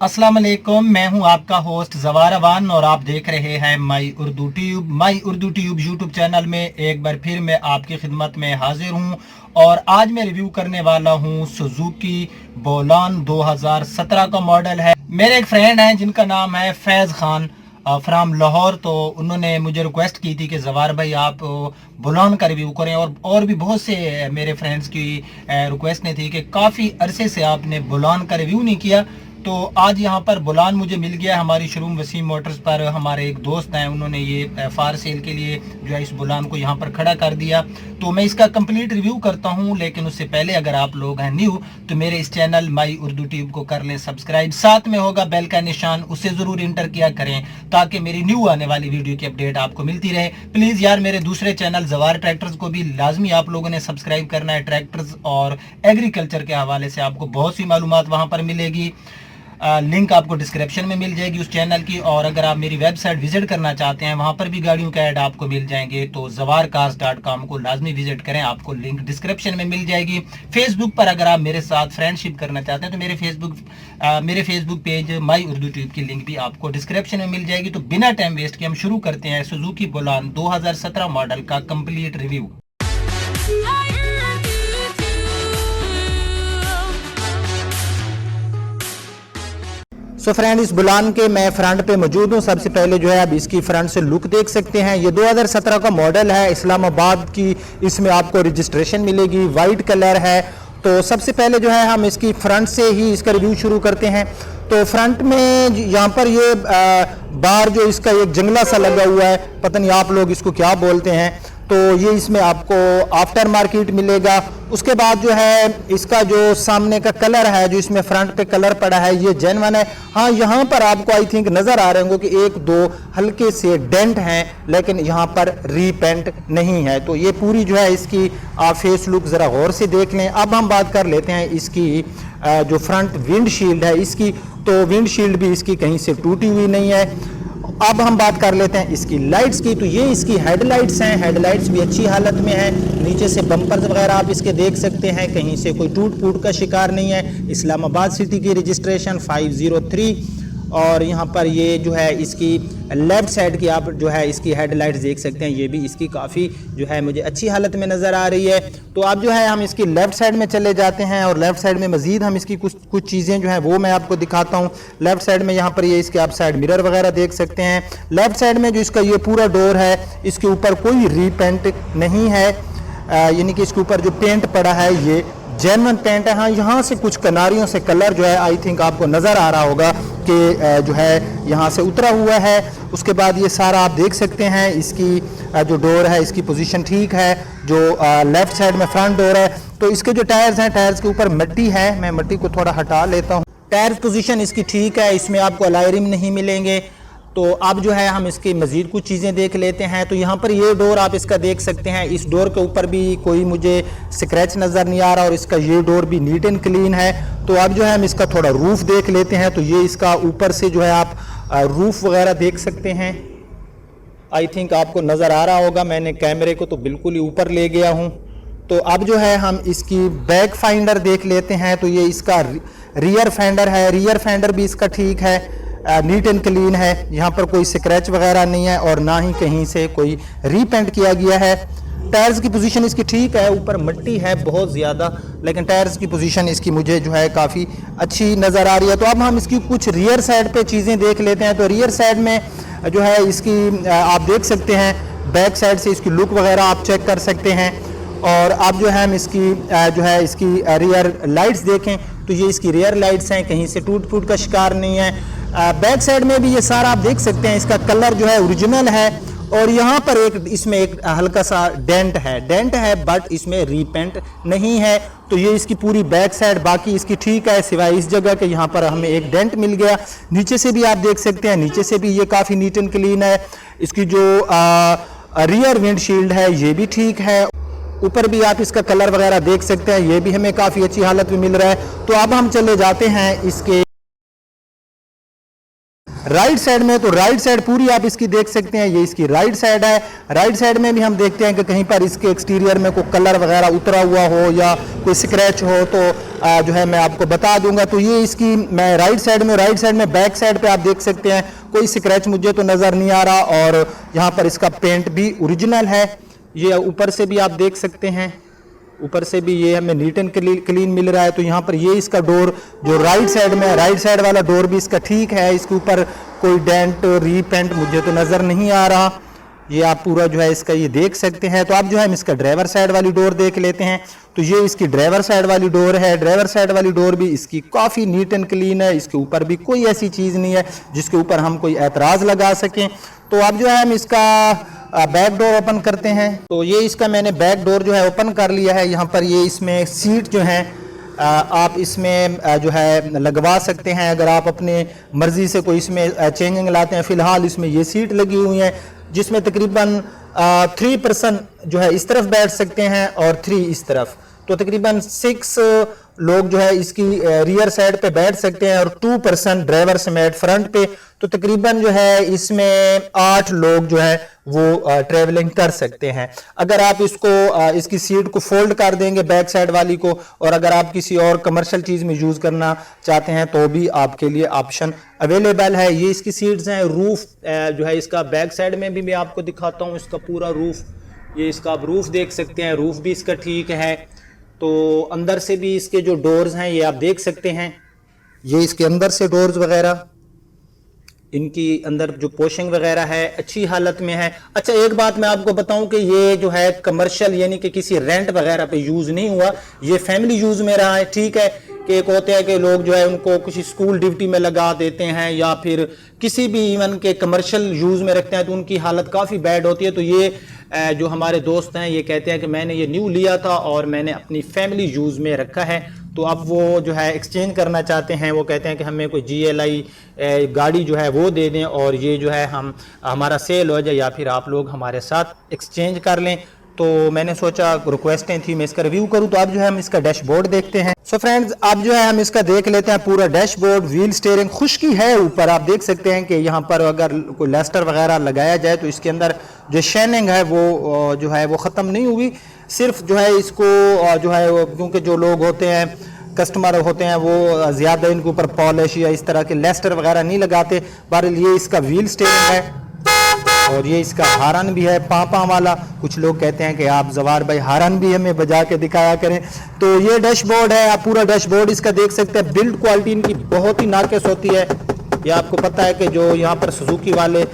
अस्सलाम वालेकुम, मैं हूं आपका होस्ट जवार अवान और आप देख रहे हैं माई उर्दू ट्यूब यूट्यूब चैनल में एक बार फिर मैं आपकी खिदमत में हाजिर हूं। और आज मैं रिव्यू करने वाला हूं सुजुकी बोलान 2017 का मॉडल है। मेरे एक फ्रेंड हैं जिनका नाम है फैज़ खान फ्राम लाहौर, तो उन्होंने मुझे रिक्वेस्ट की थी कि जवार भाई आप बुलान का रिव्यू करें। और भी बहुत से मेरे फ्रेंड्स की रिक्वेस्ट ने थी कि काफ़ी अरसे से आपने बुलान का रिव्यू नहीं किया, तो आज यहाँ पर बुलान मुझे मिल गया। हमारी शोरूम वसीम मोटर्स पर हमारे एक दोस्त हैं, उन्होंने ये फार सेल के लिए जो है इस बुलान को यहाँ पर खड़ा कर दिया। तो मैं इसका कंप्लीट रिव्यू करता हूँ, लेकिन उससे पहले अगर आप लोग हैं न्यू तो मेरे इस चैनल माई उर्दू ट्यूब को कर लें सब्सक्राइब, साथ में होगा बेल का निशान, उसे ज़रूर इंटर किया करें ताकि मेरी न्यू आने वाली वीडियो की अपडेट आपको मिलती रहे। प्लीज़ यार मेरे दूसरे चैनल जवार ट्रैक्टर्स को भी लाजमी आप लोगों ने सब्सक्राइब करना है। ट्रैक्टर्स और एग्रीकल्चर के हवाले से आपको बहुत सी मालूमात वहाँ पर मिलेगी। लिंक आपको डिस्क्रिप्शन में मिल जाएगी उस चैनल की। और अगर आप मेरी वेबसाइट विजिट करना चाहते हैं, वहाँ पर भी गाड़ियों के ऐड आपको मिल जाएंगे, तो zawarcars.com को लाजमी विजिट करें, आपको लिंक डिस्क्रिप्शन में मिल जाएगी। फेसबुक पर अगर आप मेरे साथ फ्रेंडशिप करना चाहते हैं तो मेरे फेसबुक पेज माई उर्दू ट्यूब की लिंक भी आपको डिस्क्रिप्शन में मिल जाएगी। तो बिना टाइम वेस्ट के हम शुरू करते हैं सुजुकी बोलान 2017 मॉडल का कंप्लीट रिव्यू। सो फ्रेंड, इस बुलान के मैं फ्रंट पे मौजूद हूँ। सबसे पहले जो है अब इसकी फ्रंट से लुक देख सकते हैं। ये 2017 का मॉडल है, इस्लामाबाद की इसमें आपको रजिस्ट्रेशन मिलेगी, वाइट कलर है। तो सबसे पहले जो है हम इसकी फ्रंट से ही इसका रिव्यू शुरू करते हैं। तो फ्रंट में यहाँ पर ये बार जो इसका एक जंगला सा लगा हुआ है, पता नहीं आप लोग इसको क्या बोलते हैं, तो ये इसमें आपको आफ्टर मार्केट मिलेगा। उसके बाद जो है इसका जो सामने का कलर है, जो इसमें फ्रंट पे कलर पड़ा है, ये जेन्युइन है। हाँ, यहाँ पर आपको आई थिंक नज़र आ रहे होंगे कि एक दो हल्के से डेंट हैं, लेकिन यहाँ पर रीपेंट नहीं है। तो ये पूरी जो है इसकी आप फेस लुक ज़रा गौर से देख लें। अब हम बात कर लेते हैं इसकी जो फ्रंट विंडशील्ड है इसकी, तो विंडशील्ड भी इसकी कहीं से टूटी हुई नहीं है। अब हम बात कर लेते हैं इसकी लाइट्स की, तो ये इसकी हेडलाइट्स हैं। हेडलाइट्स भी अच्छी हालत में है। नीचे से बम्पर्स वगैरह आप इसके देख सकते हैं, कहीं से कोई टूट फूट का शिकार नहीं है। इस्लामाबाद सिटी की रजिस्ट्रेशन 503। और यहाँ पर ये जो है इसकी लेफ़्ट साइड की आप जो है इसकी हेडलाइट्स देख सकते हैं, ये भी इसकी काफ़ी जो है मुझे अच्छी हालत में नज़र आ रही है। तो अब जो है हम इसकी लेफ़्ट साइड में चले जाते हैं और लेफ़्ट साइड में मज़ीद हम इसकी कुछ चीज़ें जो हैं वो मैं आपको दिखाता हूँ। लेफ़्ट साइड में यहाँ पर ये इसके आप साइड मिरर वगैरह देख सकते हैं। लेफ़्ट साइड में जो इसका ये पूरा डोर है, इसके ऊपर कोई रीपेंट नहीं है, यानी कि इसके ऊपर जो पेंट पड़ा है ये जेन्युइन पेंट है। हाँ, यहाँ से कुछ किनारियों से कलर जो है आई थिंक आपको नज़र आ रहा होगा कि जो है यहाँ से उतरा हुआ है। उसके बाद ये सारा आप देख सकते हैं, इसकी जो डोर है इसकी पोजीशन ठीक है। जो लेफ़्ट साइड में फ्रंट डोर है, तो इसके जो टायर्स हैं, टायर्स के ऊपर मिट्टी है, मैं मिट्टी को थोड़ा हटा लेता हूँ। टायर पोजीशन इसकी ठीक है, इसमें आपको अलॉय रिम नहीं मिलेंगे। तो अब जो है हम इसकी मज़ीद कुछ चीज़ें देख लेते हैं। तो यहाँ पर ये डोर आप इसका देख सकते हैं, इस डोर के ऊपर भी कोई मुझे स्क्रैच नज़र नहीं आ रहा और इसका ये डोर भी नीट एंड क्लीन है। तो अब जो है हम इसका थोड़ा रूफ़ देख लेते हैं। तो ये इसका ऊपर से जो है आप रूफ़ वगैरह देख सकते हैं, आई थिंक आपको नज़र आ रहा होगा। मैंने कैमरे को तो बिल्कुल ही ऊपर ले गया हूँ। तो अब जो है हम इसकी बैक फाइंडर देख लेते हैं। तो ये इसका रियर फेंडर है, रियर फेंडर भी इसका ठीक है, नीट एंड क्लीन है। यहाँ पर कोई स्क्रैच वगैरह नहीं है और ना ही कहीं से कोई रीपेंट किया गया है। टायर्स की पोजीशन इसकी ठीक है, ऊपर मिट्टी है बहुत ज़्यादा, लेकिन टायर्स की पोजीशन इसकी मुझे जो है काफ़ी अच्छी नज़र आ रही है। तो अब हम इसकी कुछ रियर साइड पे चीज़ें देख लेते हैं। तो रियर साइड में जो है इसकी आप देख सकते हैं, बैक साइड से इसकी लुक वगैरह आप चेक कर सकते हैं। और अब जो है हम इसकी जो है इसकी रियर लाइट्स देखें, तो ये इसकी रियर लाइट्स हैं, कहीं से टूट फूट का शिकार नहीं है। बैक साइड में भी ये सारा आप देख सकते हैं, इसका कलर जो है ओरिजिनल है। और यहाँ पर इसमें एक हल्का सा डेंट है बट इसमें रीपेंट नहीं है। तो ये इसकी पूरी बैक साइड बाकी इसकी ठीक है, सिवाय इस जगह के यहाँ पर हमें एक डेंट मिल गया। नीचे से भी आप देख सकते हैं, नीचे से भी ये काफ़ी नीट एंड क्लीन है। इसकी जो रियर विंडशील्ड है ये भी ठीक है। ऊपर भी आप इसका कलर वगैरह देख सकते हैं, ये भी हमें काफ़ी अच्छी हालत में मिल रहा है। तो अब हम चले जाते हैं इसके राइट साइड में, तो राइट साइड पूरी आप इसकी देख सकते हैं, ये इसकी राइट साइड है। राइट साइड में भी हम देखते हैं कि कहीं पर इसके एक्सटीरियर में कोई कलर वगैरह उतरा हुआ हो या कोई स्क्रैच हो तो जो है मैं आपको बता दूंगा। तो ये इसकी मैं राइट साइड में बैक साइड पे आप देख सकते हैं कोई स्क्रैच मुझे तो नज़र नहीं आ रहा, और यहाँ पर इसका पेंट भी ओरिजिनल है। ये ऊपर से भी आप देख सकते हैं, ऊपर से भी ये हमें नीट एंड क्लीन मिल रहा है। तो यहाँ पर ये इसका डोर जो राइट साइड में, राइट साइड वाला डोर भी इसका ठीक है, इसके ऊपर कोई डेंट रीपेंट मुझे तो नज़र नहीं आ रहा। ये आप पूरा जो है इसका ये देख सकते हैं। तो आप जो है हम इसका ड्राइवर साइड वाली डोर देख लेते हैं। तो ये इसकी ड्राइवर साइड वाली डोर है। ड्राइवर साइड वाली डोर भी इसकी काफ़ी नीट एंड क्लीन है, इसके ऊपर भी कोई ऐसी चीज़ नहीं है जिसके ऊपर हम कोई एतराज़ लगा सकें। तो अब जो है हम इसका बैक डोर ओपन करते हैं। तो ये इसका मैंने बैक डोर जो है ओपन कर लिया है। यहाँ पर ये इसमें सीट जो है आप इसमें जो है लगवा सकते हैं अगर आप अपने मर्ज़ी से कोई इसमें चेंजिंग लाते हैं। फ़िलहाल इसमें ये सीट लगी हुई है जिसमें तकरीबन 3 पर्सन जो है इस तरफ बैठ सकते हैं और 3 इस तरफ, तो तकरीबन 6 लोग जो है इसकी रियर साइड पे बैठ सकते हैं और 2 पर्सन ड्राइवर समेत फ्रंट पे, तो तकरीबन जो है इसमें 8 लोग जो है वो ट्रेवलिंग कर सकते हैं। अगर आप इसको इसकी सीट को फोल्ड कर देंगे बैक साइड वाली को, और अगर आप किसी और कमर्शियल चीज़ में यूज़ करना चाहते हैं तो भी आपके लिए ऑप्शन अवेलेबल है। ये इसकी सीट्स हैं। रूफ जो है इसका बैक साइड में भी मैं आपको दिखाता हूँ, इसका पूरा रूफ, ये इसका आप रूफ देख सकते हैं, रूफ भी इसका ठीक है। तो अंदर से भी इसके जो डोर्स हैं ये आप देख सकते हैं, ये इसके अंदर से डोर्स वगैरह, इनकी अंदर जो पोशिंग वगैरह है अच्छी हालत में है। अच्छा, एक बात मैं आपको बताऊं कि ये जो है कमर्शियल यानी कि किसी रेंट वगैरह पे यूज़ नहीं हुआ, ये फैमिली यूज़ में रहा है। ठीक है कि एक होते हैं कि लोग जो है उनको किसी स्कूल ड्यूटी में लगा देते हैं या फिर किसी भी इवन के कमर्शियल यूज़ में रखते हैं तो उनकी हालत काफ़ी बैड होती है। तो ये जो हमारे दोस्त हैं ये कहते हैं कि मैंने ये न्यू लिया था और मैंने अपनी फैमिली यूज़ में रखा है, तो अब वो जो है एक्सचेंज करना चाहते हैं। वो कहते हैं कि हमें कोई GLI गाड़ी जो है वो दे दें और ये जो है हमारा सेल हो जाए या फिर आप लोग हमारे साथ एक्सचेंज कर लें। तो मैंने सोचा रिक्वेस्टें थी मैं इसका रिव्यू करूं। तो अब जो है हम इसका डैशबोर्ड देखते हैं। सो फ्रेंड्स, अब जो है हम इसका देख लेते हैं पूरा डैशबोर्ड। व्हील स्टीयरिंग खुश्की है ऊपर, आप देख सकते हैं कि यहाँ पर अगर कोई लेस्टर वगैरह लगाया जाए तो इसके अंदर जो शाइनिंग है वो जो है वो ख़त्म नहीं हुई। सिर्फ जो है इसको जो है क्योंकि जो लोग होते हैं कस्टमर होते हैं वो ज़्यादा इनके ऊपर पॉलिश या इस तरह के लेस्टर वगैरह नहीं लगाते। बहरहाल ये इसका व्हील स्टीयरिंग है और ये इसका हारन भी है पापा वाला। कुछ लोग कहते हैं कि आप जवार भाई हारन भी हमें बजा के दिखाया करें। तो ये डैशबोर्ड है, आप पूरा डैशबोर्ड इसका देख सकते हैं। बिल्ड क्वालिटी इनकी बहुत ही नाकिस होती है। ये आपको पता है कि जो यहाँ पर सुजुकी वाले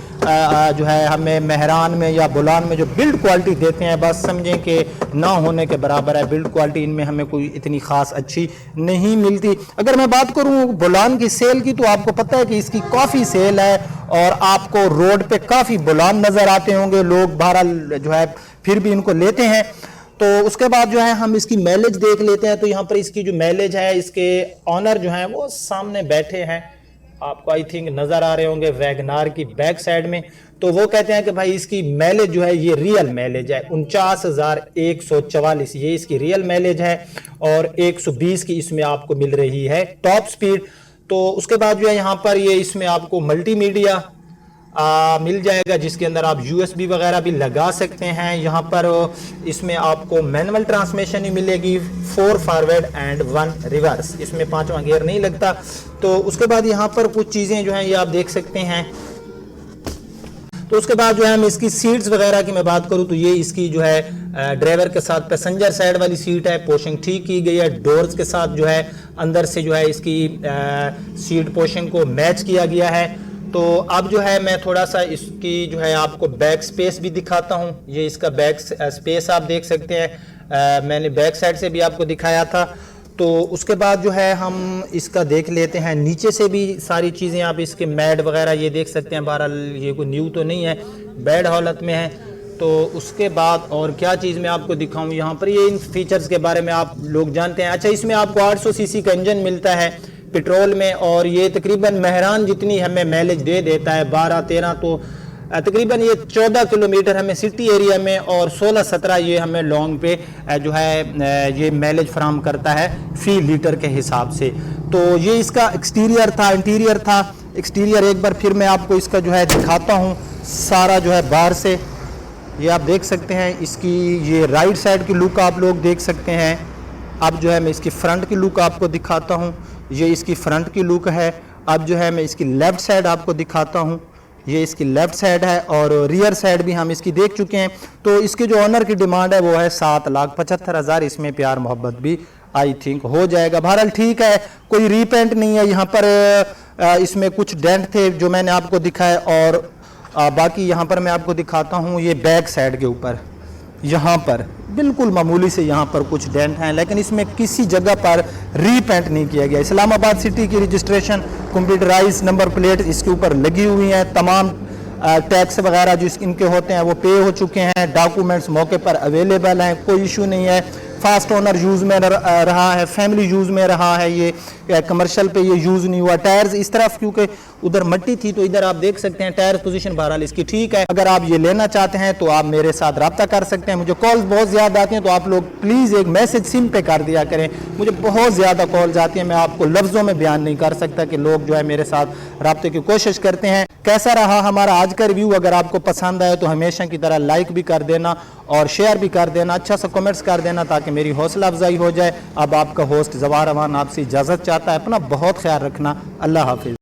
जो है हमें मेहरान में या बुलान में जो बिल्ड क्वालिटी देते हैं बस समझें कि ना होने के बराबर है। बिल्ड क्वालिटी इनमें हमें कोई इतनी ख़ास अच्छी नहीं मिलती। अगर मैं बात करूँ बुलान की सेल की तो आपको पता है कि इसकी काफ़ी सेल है और आपको रोड पे काफ़ी बुलान नज़र आते होंगे लोग, बहरहाल जो है फिर भी इनको लेते हैं। तो उसके बाद जो है हम इसकी माइलेज देख लेते हैं। तो यहाँ पर इसकी जो माइलेज है, इसके ऑनर जो हैं वो सामने बैठे हैं, आपको आई थिंक नज़र आ रहे होंगे वैगनार की बैक साइड में। तो वो कहते हैं कि भाई इसकी माइलेज जो है ये रियल माइलेज है 49,144, ये इसकी रियल माइलेज है और 120 की इसमें आपको मिल रही है टॉप स्पीड। तो उसके बाद जो है यहाँ पर ये इसमें आपको मल्टीमीडिया मिल जाएगा जिसके अंदर आप USB वगैरह भी लगा सकते हैं। यहाँ पर इसमें आपको मैनुअल ट्रांसमिशन ही मिलेगी, 4 फॉरवर्ड एंड 1 रिवर्स, इसमें 5वां गियर नहीं लगता। तो उसके बाद यहाँ पर कुछ चीज़ें जो हैं ये आप देख सकते हैं। तो उसके बाद जो है हम इसकी सीट्स वगैरह की मैं बात करूँ तो ये इसकी जो है ड्राइवर के साथ पैसेंजर साइड वाली सीट है, पोशिंग ठीक की गई है। डोर्स के साथ जो है अंदर से जो है इसकी सीट पोशिंग को मैच किया गया है। तो अब जो है मैं थोड़ा सा इसकी जो है आपको बैक स्पेस भी दिखाता हूँ। ये इसका बैक स्पेस आप देख सकते हैं, मैंने बैक साइड से भी आपको दिखाया था। तो उसके बाद जो है हम इसका देख लेते हैं नीचे से भी सारी चीज़ें, आप इसके मैट वगैरह ये देख सकते हैं। बहरहाल ये कोई न्यू तो नहीं है, बैड हालत में है। तो उसके बाद और क्या चीज़ मैं आपको दिखाऊं, यहाँ पर ये इन फीचर्स के बारे में आप लोग जानते हैं। अच्छा, इसमें आपको 800 सीसी का इंजन मिलता है पेट्रोल में और ये तकरीबन मेहरान जितनी हमें माइलेज दे देता है 12-13, तो तकरीबन ये 14 किलोमीटर हमें सिटी एरिया में और 16-17 ये हमें लॉन्ग पे जो है ये माइलेज फराम करता है फी लीटर के हिसाब से। तो ये इसका एक्सटीरियर था। इंटीरियर था, एक्सटीरियर एक बार फिर मैं आपको इसका जो है दिखाता हूँ सारा जो है बाहर से। ये आप देख सकते हैं इसकी ये राइट साइड की लुक आप लोग देख सकते हैं। अब जो है मैं इसकी फ्रंट की लुक आपको दिखाता हूँ। ये इसकी फ्रंट की लुक है। अब जो है मैं इसकी लेफ़्ट साइड आपको दिखाता हूँ। ये इसकी लेफ़्ट साइड है और रियर साइड भी हम इसकी देख चुके हैं। तो इसके जो ऑनर की डिमांड है वो है 7,75,000। इसमें प्यार मोहब्बत भी आई थिंक हो जाएगा। बहरहाल ठीक है, कोई रीपेंट नहीं है। यहाँ पर इसमें कुछ डेंट थे जो मैंने आपको दिखाए और बाकी यहाँ पर मैं आपको दिखाता हूँ। ये बैक साइड के ऊपर यहाँ पर बिल्कुल मामूली से यहाँ पर कुछ डेंट हैं, लेकिन इसमें किसी जगह पर रीपेंट नहीं किया गया। इस्लामाबाद सिटी की रजिस्ट्रेशन कंप्यूटराइज नंबर प्लेट इसके ऊपर लगी हुई हैं। तमाम टैक्स वगैरह जो इनके होते हैं वो पे हो चुके हैं। डॉक्यूमेंट्स मौके पर अवेलेबल हैं, कोई इशू नहीं है। फास्ट ओनर यूज़ में रहा है, फैमिली यूज़ में रहा है, ये कमर्शियल पे ये यूज़ नहीं हुआ। टायर्स इस तरफ क्योंकि उधर मट्टी थी तो इधर आप देख सकते हैं टायर पोजीशन बहरहाल इसकी ठीक है। अगर आप ये लेना चाहते हैं तो आप मेरे साथ रब्ता कर सकते हैं। मुझे कॉल्स बहुत ज़्यादा आती हैं तो आप लोग प्लीज़ एक मैसेज सिम पे कर दिया करें। मुझे बहुत ज़्यादा कॉल्स आती हैं, मैं आपको लफ्ज़ों में बयान नहीं कर सकता कि लोग जो है मेरे साथ रब्ते की कोशिश करते हैं। कैसा रहा हमारा आज का रिव्यू? अगर आपको पसंद आए तो हमेशा की तरह लाइक भी कर देना और शेयर भी कर देना, अच्छा सा कमेंट्स कर देना ताकि मेरी हौसला अफजाई हो जाए। अब आपका होस्ट जवाहर अमान आपसे इजाज़त चाहता है। अपना बहुत ख्याल रखना। अल्लाह हाफिज़।